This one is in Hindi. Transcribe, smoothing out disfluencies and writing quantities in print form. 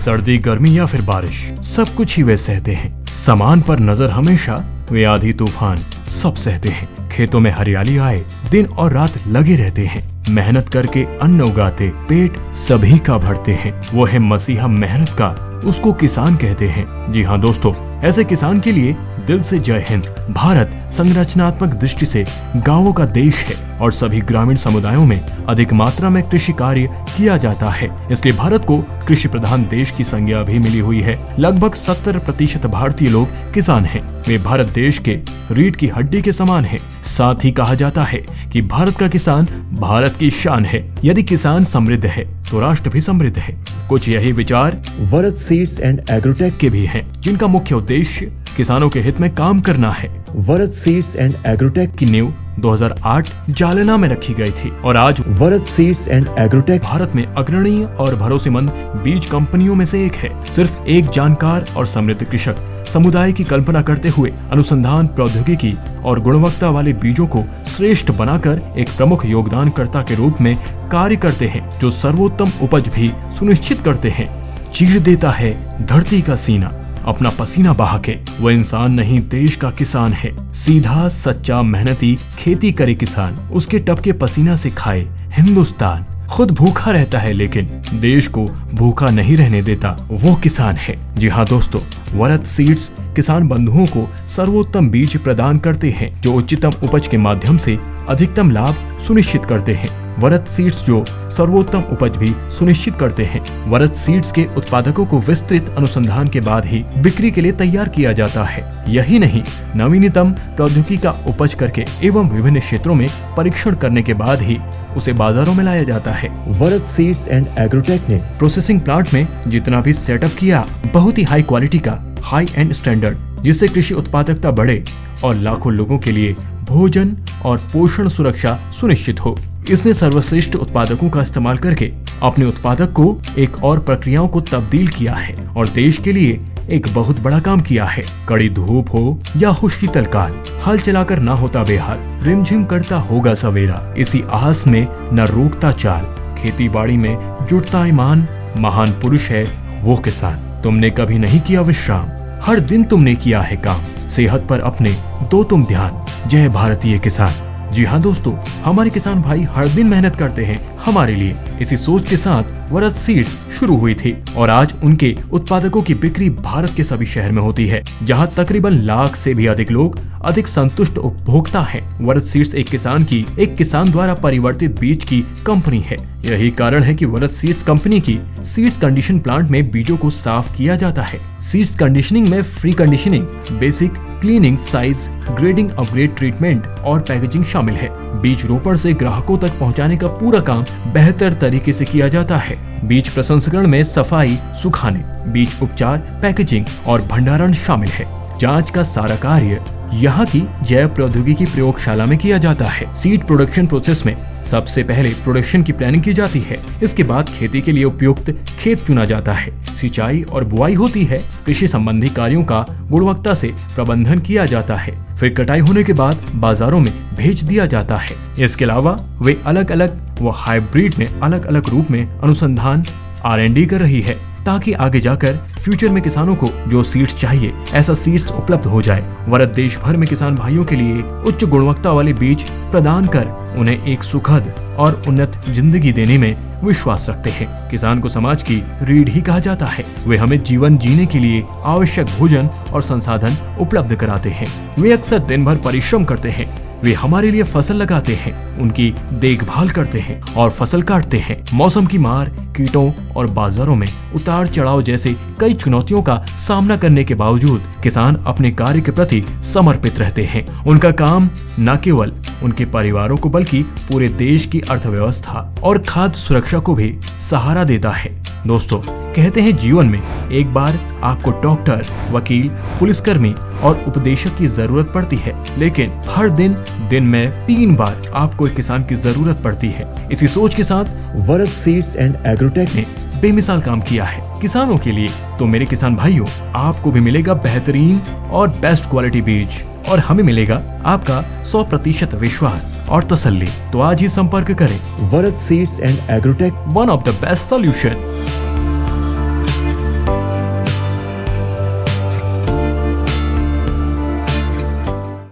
सर्दी, गर्मी या फिर बारिश, सब कुछ ही वे सहते हैं। सामान पर नजर हमेशा वे आंधी तूफान सब सहते हैं। खेतों में हरियाली आए, दिन और रात लगे रहते हैं। मेहनत करके अन्न उगाते, पेट सभी का भरते हैं। वो है मसीहा मेहनत का, उसको किसान कहते हैं। जी हाँ दोस्तों, ऐसे किसान के लिए दिल से जय हिंद। भारत संरचनात्मक दृष्टि से गांवों का देश है और सभी ग्रामीण समुदायों में अधिक मात्रा में कृषि कार्य किया जाता है। इसलिए भारत को कृषि प्रधान देश की संज्ञा भी मिली हुई है। लगभग 70% भारतीय लोग किसान हैं। वे भारत देश के रीढ़ की हड्डी के समान हैं। साथ ही कहा जाता है कि भारत का किसान भारत की शान है। यदि किसान समृद्ध है तो राष्ट्र भी समृद्ध है। कुछ यही विचार वरद सीड्स एंड एग्रोटेक के भी हैं, जिनका मुख्य उद्देश्य किसानों के हित में काम करना है। वरद सीड्स एंड एग्रोटेक की नींव 2008 जालना में रखी गई थी और आज वरद सीड्स एंड एग्रोटेक भारत में अग्रणी और भरोसेमंद बीज कंपनियों में से एक है। सिर्फ एक जानकार और समृद्ध कृषक समुदाय की कल्पना करते हुए अनुसंधान, प्रौद्योगिकी और गुणवत्ता वाले बीजों को श्रेष्ठ बनाकर एक प्रमुख योगदानकर्ता के रूप में कार्य करते हैं, जो सर्वोत्तम उपज भी सुनिश्चित करते हैं। चीर देता है धरती का सीना अपना पसीना बहा के। वो इंसान नहीं, देश का किसान है। सीधा, सच्चा, मेहनती खेती करे किसान, उसके टपके पसीना से खाए हिंदुस्तान। खुद भूखा रहता है लेकिन देश को भूखा नहीं रहने देता, वो किसान है। जी हाँ दोस्तों, वरद सीड्स किसान बंधुओं को सर्वोत्तम बीज प्रदान करते हैं, जो उच्चतम उपज के माध्यम से अधिकतम लाभ सुनिश्चित करते हैं। वरद सीड्स जो सर्वोत्तम उपज भी सुनिश्चित करते हैं। वरद सीड्स के उत्पादकों को विस्तृत अनुसंधान के बाद ही बिक्री के लिए तैयार किया जाता है। यही नहीं, नवीनतम प्रौद्योगिकी का उपज करके एवं विभिन्न क्षेत्रों में परीक्षण करने के बाद ही उसे बाजारों में लाया जाता है। वरद सीड्स एंड एग्रोटेक ने प्रोसेसिंग प्लांट में जितना भी सेटअप किया, बहुत ही हाई क्वालिटी का, हाई एंड स्टैंडर्ड, जिससे कृषि उत्पादकता बढ़े और लाखों लोगों के लिए भोजन और पोषण सुरक्षा सुनिश्चित हो। इसने सर्वश्रेष्ठ उत्पादकों का इस्तेमाल करके अपने उत्पादक को एक और प्रक्रियाओं को तब्दील किया है और देश के लिए एक बहुत बड़ा काम किया है। कड़ी धूप हो या हो शीतल काल, हल चलाकर ना होता बेहाल, रिमझिम करता होगा सवेरा, इसी आस में न रोकता चाल, खेती बाड़ी में जुटता ईमान, महान पुरुष है वो किसान। तुमने कभी नहीं किया विश्राम, हर दिन तुमने किया है काम, सेहत पर अपने दो तुम ध्यान, जय भारतीय किसान। जी हाँ दोस्तों, हमारे किसान भाई हर दिन मेहनत करते हैं हमारे लिए। इसी सोच के साथ वरद सीड शुरू हुई थी और आज उनके उत्पादकों की बिक्री भारत के सभी शहर में होती है, जहाँ तकरीबन लाख से भी अधिक लोग अधिक संतुष्ट उपभोक्ता हैं। वरद सीड्स एक किसान द्वारा परिवर्तित बीज की कंपनी है। यही कारण है कि वरद सीड्स कंपनी की सीड्स कंडीशन प्लांट में बीजों को साफ किया जाता है। सीड्स कंडीशनिंग में free conditioning, basic cleaning, size grading, upgrade treatment और पैकेजिंग शामिल है। बीज रोपण से ग्राहकों तक पहुंचाने का पूरा काम बेहतर तरीके से किया जाता है। बीज प्रसंस्करण में सफाई, सुखाने, बीज उपचार, पैकेजिंग और भंडारण शामिल है। जांच का सारा कार्य यहाँ की जैव प्रौद्योगिकी प्रयोगशाला में किया जाता है। सीड प्रोडक्शन प्रोसेस में सबसे पहले प्रोडक्शन की प्लानिंग की जाती है। इसके बाद खेती के लिए उपयुक्त खेत चुना जाता है, सिंचाई और बुआई होती है। कृषि संबंधी कार्यों का गुणवत्ता से प्रबंधन किया जाता है। फिर कटाई होने के बाद बाजारों में भेज दिया जाता है। इसके अलावा वे अलग अलग हाइब्रिड में अलग अलग रूप में अनुसंधान R&D कर रही है, ताकि आगे जाकर फ्यूचर में किसानों को जो सीड्स चाहिए ऐसा सीड्स उपलब्ध हो जाए। वरद देश भर में किसान भाइयों के लिए उच्च गुणवत्ता वाले बीज प्रदान कर उन्हें एक सुखद और उन्नत जिंदगी देने में विश्वास रखते हैं। किसान को समाज की रीढ़ ही कहा जाता है। वे हमें जीवन जीने के लिए आवश्यक भोजन और संसाधन उपलब्ध कराते हैं। वे अक्सर दिन भर परिश्रम करते हैं। वे हमारे लिए फसल लगाते हैं, उनकी देखभाल करते हैं और फसल काटते हैं। मौसम की मार, कीटों और बाजारों में उतार चढ़ाव जैसे कई चुनौतियों का सामना करने के बावजूद किसान अपने कार्य के प्रति समर्पित रहते हैं। उनका काम न केवल उनके परिवारों को बल्कि पूरे देश की अर्थव्यवस्था और खाद्य सुरक्षा को भी सहारा देता है। दोस्तों, कहते हैं जीवन में एक बार आपको डॉक्टर, वकील, पुलिसकर्मी और उपदेशक की जरूरत पड़ती है, लेकिन हर दिन में 3 बार आपको एक किसान की जरूरत पड़ती है। इसी सोच के साथ वरद सीड्स एंड एग्रोटेक ने बेमिसाल काम किया है किसानों के लिए। तो मेरे किसान भाइयों, आपको भी मिलेगा बेहतरीन और बेस्ट क्वालिटी बीज और हमें मिलेगा आपका 100% विश्वास और तसल्ली। तो आज ही संपर्क करें। Varad seeds and agrotech, one of the best solution.